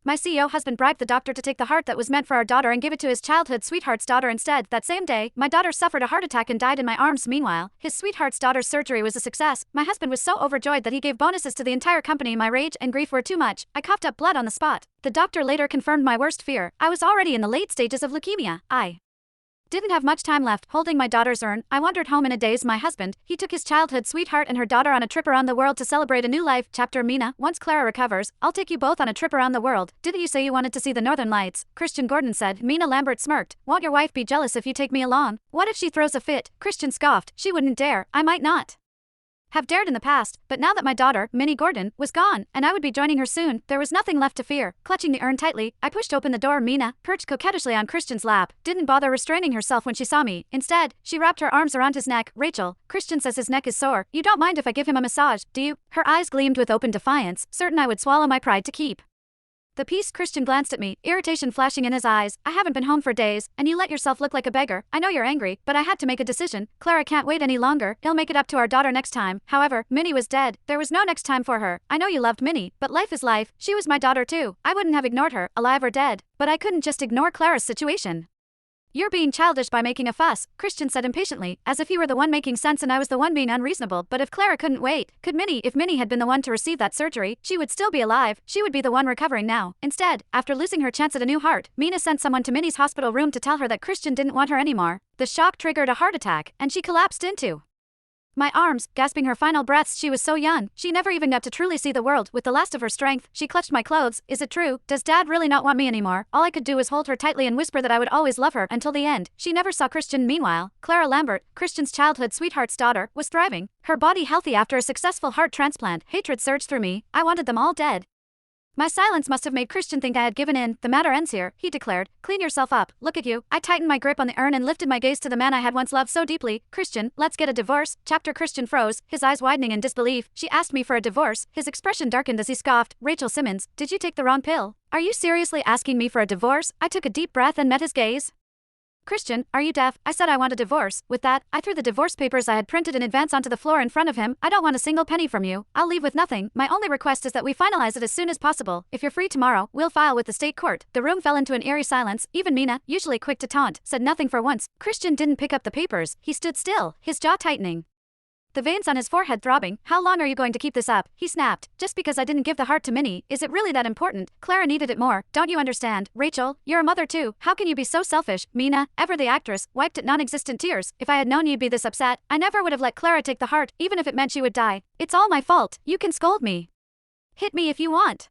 My CEO husband bribed the doctor to take the heart that was meant for our daughter and give it to his childhood sweetheart's daughter instead. That same day, my daughter suffered a heart attack and died in my arms. Meanwhile, his sweetheart's daughter's surgery was a success. My husband was so overjoyed that he gave bonuses to the entire company. My rage and grief were too much. I coughed up blood on the spot. The doctor later confirmed my worst fear. I was already in the late stages of leukemia. I didn't have much time left. Holding my daughter's urn, I wandered home in a daze. My husband, he took his childhood sweetheart and her daughter on a trip around the world to celebrate a new life. Chapter Mina, once Clara recovers, I'll take you both on a trip around the world. Didn't you say you wanted to see the Northern Lights? Christian Gordon said. Mina Lambert smirked. Won't your wife be jealous if you take me along? What if she throws a fit? Christian scoffed. She wouldn't dare. I might not have dared in the past, but now that my daughter, Minnie Gordon, was gone, and I would be joining her soon, there was nothing left to fear. Clutching the urn tightly, I pushed open the door. Mina, perched coquettishly on Christian's lap, didn't bother restraining herself when she saw me. Instead, she wrapped her arms around his neck. Rachel, Christian says his neck is sore. You don't mind if I give him a massage, do you? Her eyes gleamed with open defiance, certain I would swallow my pride to keep the peace. Christian glanced at me, irritation flashing in his eyes. I haven't been home for days, and you let yourself look like a beggar. I know you're angry, but I had to make a decision. Clara can't wait any longer. He'll make it up to our daughter next time. However, Minnie was dead. There was no next time for her. I know you loved Minnie, but life is life. She was my daughter too. I wouldn't have ignored her, alive or dead. But I couldn't just ignore Clara's situation. You're being childish by making a fuss, Christian said impatiently, as if he were the one making sense and I was the one being unreasonable. But if Clara couldn't wait, could Minnie? If Minnie had been the one to receive that surgery, she would still be alive. She would be the one recovering now. Instead, after losing her chance at a new heart, Mina sent someone to Minnie's hospital room to tell her that Christian didn't want her anymore. The shock triggered a heart attack, and she collapsed into my arms, gasping her final breaths. She was so young, she never even got to truly see the world. With the last of her strength, she clutched my clothes. Is it true? Does Dad really not want me anymore? All I could do was hold her tightly and whisper that I would always love her until the end. She never saw Christian. Meanwhile, Clara Lambert, Christian's childhood sweetheart's daughter, was thriving, her body healthy after a successful heart transplant. Hatred surged through me. I wanted them all dead. My silence must have made Christian think I had given in. The matter ends here, he declared. Clean yourself up. Look at you. I tightened my grip on the urn and lifted my gaze to the man I had once loved so deeply. Christian, let's get a divorce. Chapter Christian froze, his eyes widening in disbelief. She asked me for a divorce. His expression darkened as he scoffed. Rachel Simmons, did you take the wrong pill? Are you seriously asking me for a divorce? I took a deep breath and met his gaze. Christian, are you deaf? I said I want a divorce. With that, I threw the divorce papers I had printed in advance onto the floor in front of him. I don't want a single penny from you. I'll leave with nothing. My only request is that we finalize it as soon as possible. If you're free tomorrow, we'll file with the state court. The room fell into an eerie silence. Even Mina, usually quick to taunt, said nothing for once. Christian didn't pick up the papers. He stood still, his jaw tightening, the veins on his forehead throbbing. How long are you going to keep this up? He snapped. Just because I didn't give the heart to Minnie, is it really that important? Clara needed it more. Don't you understand? Rachel, you're a mother too. How can you be so selfish? Mina, ever the actress, wiped at non-existent tears. If I had known you'd be this upset, I never would have let Clara take the heart, even if it meant she would die. It's all my fault. You can scold me. Hit me if you want.